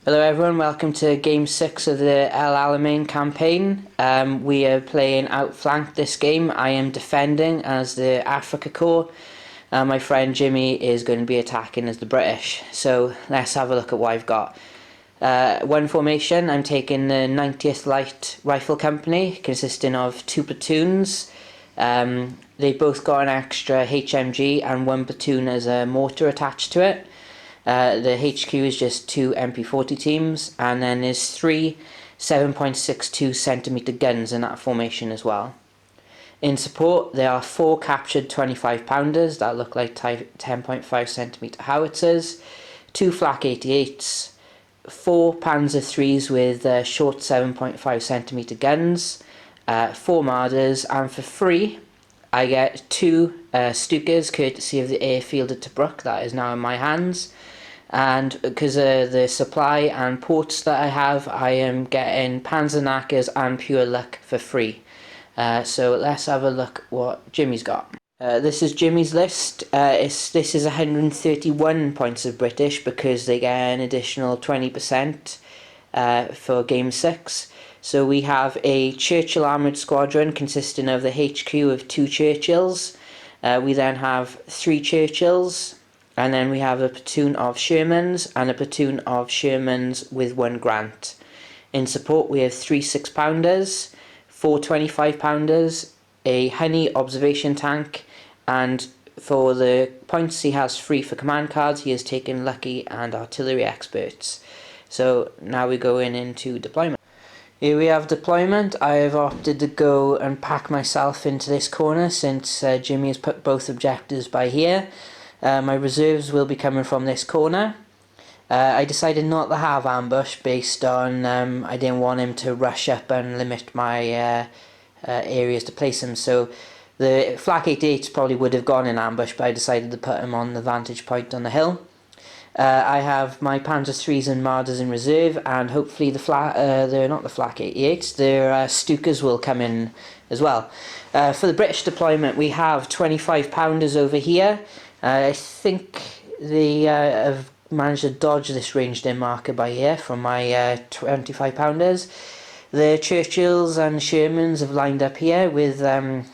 Hello everyone, welcome to Game 6 of the Alamein campaign. We are playing Outflanked this game. I am defending as the Africa Corps. My friend Jimmy is going to be attacking as the British. So let's have a look at what I've got. One formation, I'm taking the 90th Light Rifle Company, consisting of 2 platoons. They've both got an extra HMG and 1 platoon as a mortar attached to it. The HQ is just 2 MP40 teams, and then there's 3 7.62cm guns in that formation as well. In support, there are 4 captured 25 pounders that look like 10.5cm howitzers, 2 flak 88s, 4 Panzer IIIs with short 7.5cm guns, 4 Marders, and for free I get 2 Stukas courtesy of the airfield at Tobruk that is now in my hands. And because of the supply and ports that I have, I am getting Panzerknackers and Pure Luck for free. So let's have a look what Jimmy's got. This is Jimmy's list. This is 131 points of British because they get an additional 20% for Game 6. So we have a Churchill armoured squadron consisting of the HQ of 2 Churchills. We then have 3 Churchills. And then we have a platoon of Shermans and a platoon of Shermans with 1 Grant. In support we have 3 6-pounders, 4 25-pounders, a Honey observation tank, and for the points he has free for command cards, he has taken Lucky and Artillery Experts. So now we go into deployment. Here we have deployment. I have opted to go and pack myself into this corner since Jimmy has put both objectives by here. My reserves will be coming from this corner. I decided not to have ambush based on I didn't want him to rush up and limit my areas to place him. So the flak 88s probably would have gone in ambush, but I decided to put him on the vantage point on the hill. I have my Panzer IIIs and Marders in reserve, and hopefully they're not the flak 88s, their Stukas will come in as well. For the British deployment, we have 25-pounders over here. I think they have managed to dodge this ranged in marker by here from my 25-pounders. The Churchills and Shermans have lined up here with the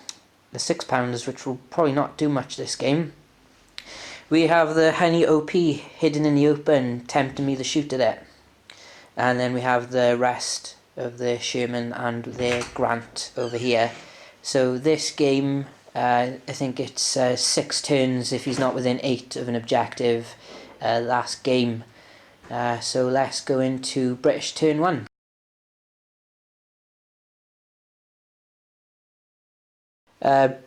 6-pounders, which will probably not do much this game. We have the Honey OP hidden in the open, tempting me to shoot at it. And then we have the rest of the Sherman and their Grant over here. So this game, I think it's 6 turns if he's not within 8 of an objective last game. So let's go into British turn 1.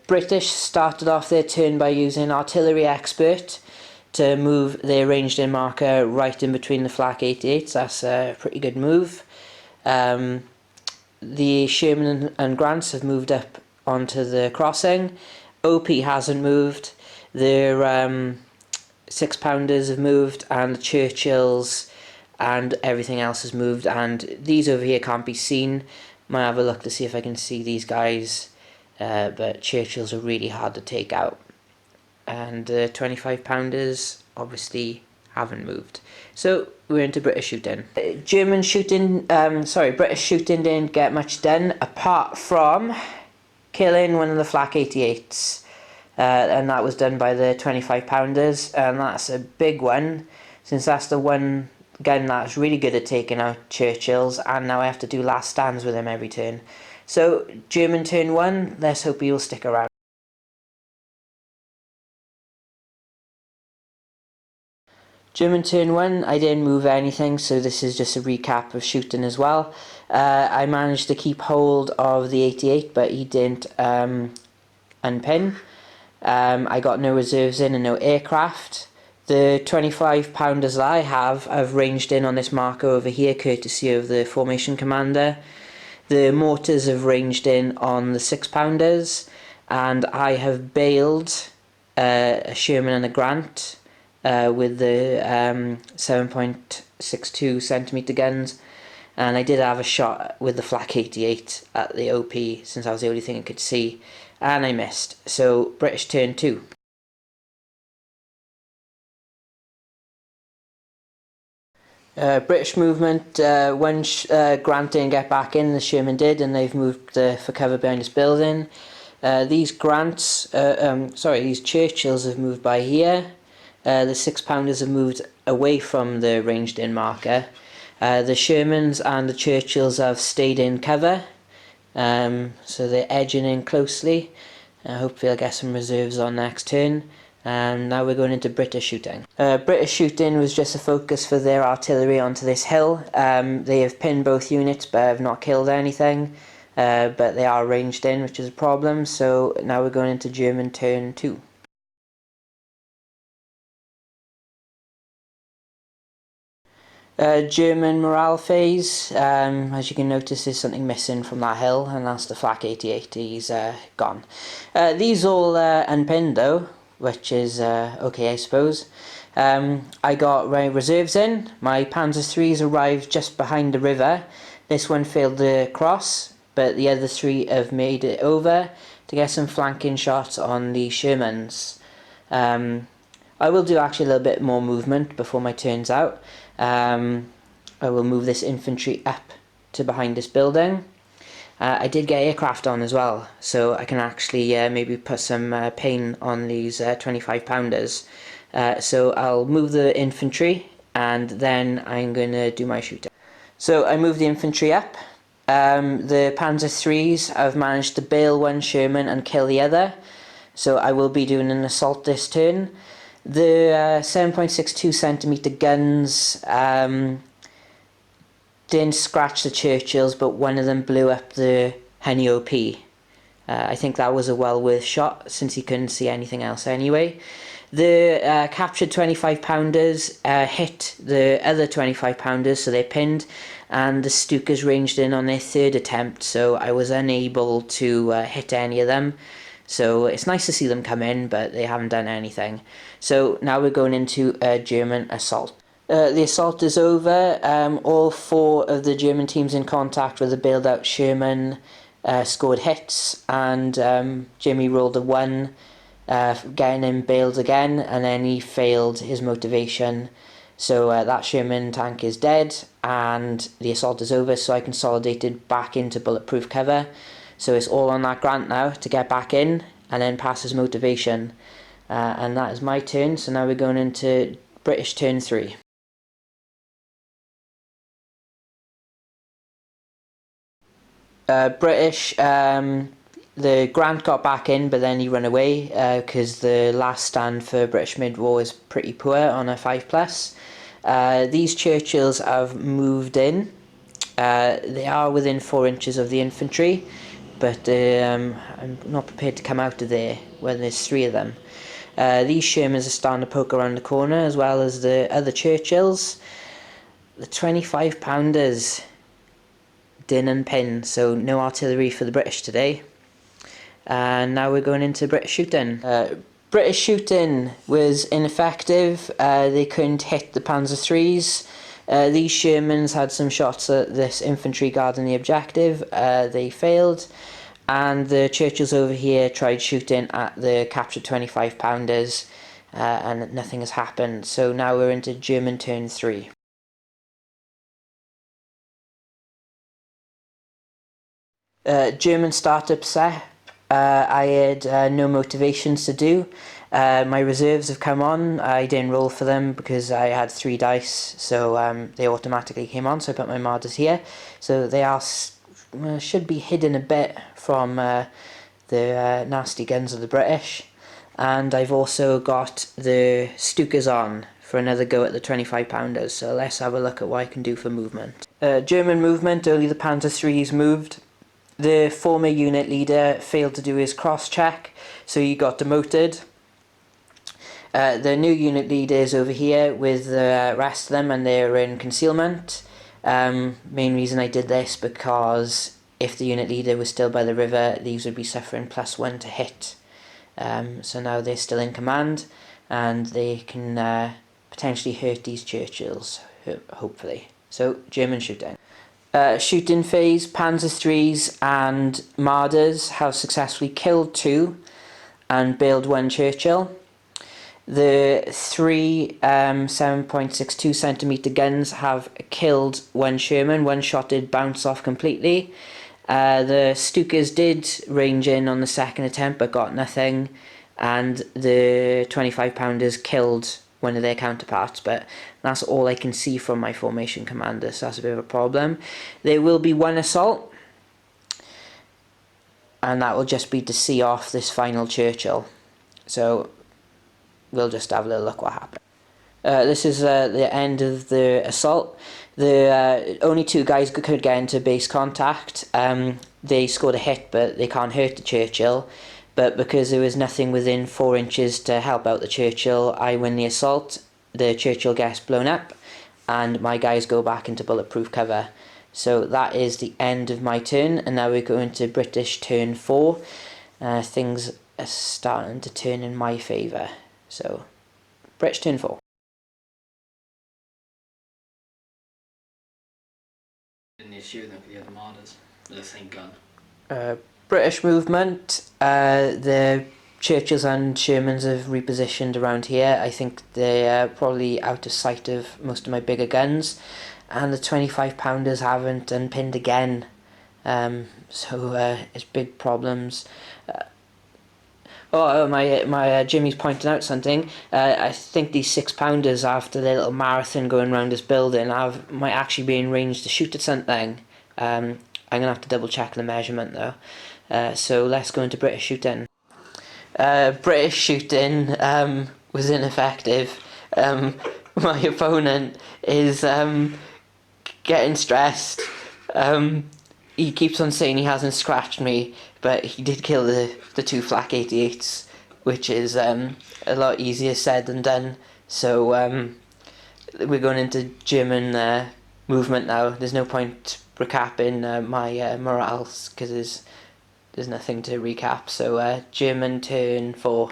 British started off their turn by using Artillery Expert to move their ranged in marker right in between the flak 88s. That's a pretty good move. The Sherman and Grants have moved up onto the crossing. OP hasn't moved. Their 6-pounders have moved, and the Churchills and everything else has moved, and these over here can't be seen. Might have a look to see if I can see these guys, but Churchills are really hard to take out. And the 25-pounders obviously haven't moved. So we're into British shooting. British shooting didn't get much done apart from killing one of the flak 88s. And that was done by the 25-pounders, and that's a big one since that's the one gun that's really good at taking out Churchills, and now I have to do last stands with him every turn. So German turn 1, let's hope he'll stick around. German turn 1, I didn't move anything, so this is just a recap of shooting as well. I managed to keep hold of the 88, but he didn't unpin. I got no reserves in and no aircraft. The 25-pounders that I have ranged in on this marker over here, courtesy of the formation commander. The mortars have ranged in on the 6-pounders, and I have bailed a Sherman and a Grant with the 7.62cm guns, and I did have a shot with the flak 88 at the OP since that was the only thing I could see, and I missed. So British turn 2. British movement, when Grant didn't get back in, the Sherman did, and they've moved for cover behind this building. These Churchills have moved by here. The 6-pounders have moved away from the ranged in marker. The Shermans and the Churchills have stayed in cover, so they're edging in closely. Hopefully I'll get some reserves on next turn. And now we're going into British shooting. British shooting was just a focus for their artillery onto this hill. They have pinned both units but have not killed anything, but they are ranged in, which is a problem. So now we're going into German turn 2. German morale phase. As you can notice, there's something missing from that hill, and that's the Flak 88. He's gone. These all unpinned though, which is okay, I suppose. I got my reserves in. My Panzer IIIs arrived just behind the river. This one failed the cross, but the other 3 have made it over to get some flanking shots on the Shermans. I will do actually a little bit more movement before my turn's out. I will move this infantry up to behind this building. I did get aircraft on as well, so I can actually maybe put some pain on these 25-pounders. So I'll move the infantry, and then I'm going to do my shooting. So I move the infantry up. The Panzer IIIs have managed to bail one Sherman and kill the other, so I will be doing an assault this turn. The 7.62 centimeter guns didn't scratch the Churchills, but one of them blew up the Honey OP. I think that was a well worth shot, since he couldn't see anything else anyway. The captured 25-pounders hit the other 25-pounders, so they're pinned, and the Stukas ranged in on their 3rd attempt, so I was unable to hit any of them. So it's nice to see them come in, but they haven't done anything. So now we're going into a German assault. The assault is over. All 4 of the German teams in contact with the bailed out Sherman scored hits, and Jimmy rolled a 1, getting him bailed again, and then he failed his motivation. So that Sherman tank is dead, and the assault is over, so I consolidated back into bulletproof cover. So it's all on that Grant now to get back in and then pass his motivation. And that is my turn, so now we're going into British turn 3. British, the Grant got back in, but then he ran away because the last stand for British mid-war is pretty poor on a 5+. These Churchills have moved in. They are within 4 inches of the infantry, but I'm not prepared to come out of there when there's 3 of them. These Shermans are starting to poke around the corner, as well as the other Churchills. The 25-pounders didn't pin, so no artillery for the British today. And now we're going into British shooting. British shooting was ineffective. They couldn't hit the Panzer IIIs. These Shermans had some shots at this infantry guarding the objective. They failed, and the Churchills over here tried shooting at the captured 25-pounders, and nothing has happened. So now we're into German turn 3. German startup set. I had no motivations to do. My reserves have come on. I didn't roll for them because I had 3 dice, so they automatically came on, so I put my Martyrs here. So they are should be hidden a bit from the nasty guns of the British. And I've also got the Stukas on for another go at the 25-pounders, so let's have a look at what I can do for movement. German movement, only the Panzer IIIs moved. The former unit leader failed to do his cross-check, so he got demoted. The new unit leader is over here with the rest of them, and they're in concealment. Main reason I did this because if the unit leader was still by the river, these would be suffering +1 to hit. So now they're still in command, and they can potentially hurt these Churchills, hopefully. So German shooting. Shooting phase, Panzer IIIs and Marders have successfully killed 2 and bailed 1 Churchill. The three 7.62 centimeter guns have killed one Sherman. One shot did bounce off completely. The Stukas did range in on the second attempt but got nothing, and the 25 pounders killed one of their counterparts, but that's all I can see from my formation commander, so that's a bit of a problem. There will be one assault, and that will just be to see off this final Churchill. So we'll just have a little look what happened. This is the end of the assault. The only two guys could get into base contact. They scored a hit, but they can't hurt the Churchill. But because there was nothing within 4 inches to help out the Churchill, I win the assault. The Churchill gets blown up, and my guys go back into bulletproof cover. So that is the end of my turn, and now we're going to British turn 4. Things are starting to turn in my favour. So, British turn 4. Didn't you shoot them for the armadas with the same gun? British movement. The Churchills and Shermans have repositioned around here. I think they're probably out of sight of most of my bigger guns, and the 25 pounders haven't unpinned again. So it's big problems. My Jimmy's pointing out something. I think these 6 pounders, after their little marathon going around this building, might actually be in range to shoot at something. I'm gonna have to double check the measurement though. So let's go into British shooting. British shooting was ineffective. My opponent is getting stressed. He keeps on saying he hasn't scratched me, but he did kill the 2 flak 88s, which is a lot easier said than done. So we're going into German movement now. There's no point recapping my morals because there's nothing to recap. So German turn 4.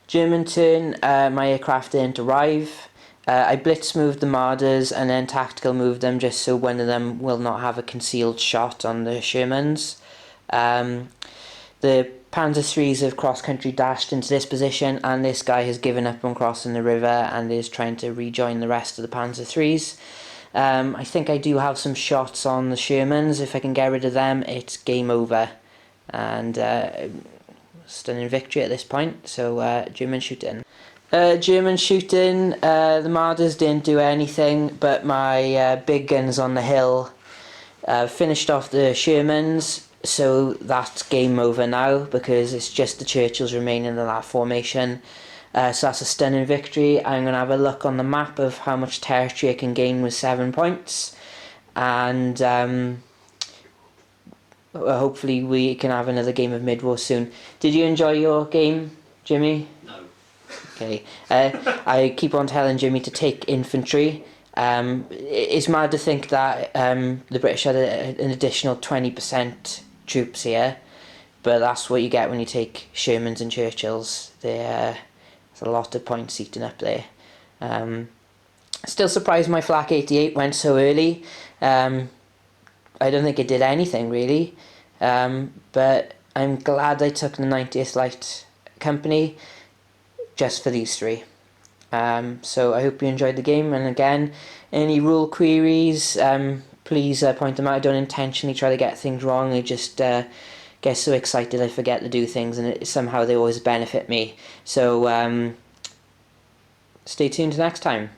German turn. My aircraft didn't arrive. I blitz moved the Marders and then tactical moved them just so one of them will not have a concealed shot on the Shermans. The Panzer IIIs have cross-country dashed into this position, and this guy has given up on crossing the river and is trying to rejoin the rest of the Panzer IIIs. I think I do have some shots on the Shermans. If I can get rid of them, it's game over. And stunning victory at this point, so German shooting. German shooting, the Marders didn't do anything, but my big guns on the hill finished off the Shermans, so that's game over now because it's just the Churchills remaining in that formation. So that's a stunning victory. I'm going to have a look on the map of how much territory I can gain with 7 points, and hopefully we can have another game of mid-war soon. Did you enjoy your game, Jimmy? No. Okay. I keep on telling Jimmy to take infantry. It's mad to think that the British had an additional 20% troops here, but that's what you get when you take Shermans and Churchills. There's a lot of points eaten up there. Still surprised my flak 88 went so early. I don't think it did anything really, but I'm glad I took the 90th Light Company just for these 3. So I hope you enjoyed the game, and again, any rule queries, please point them out. I don't intentionally try to get things wrong. I just get so excited I forget to do things, and somehow they always benefit me. So stay tuned next time.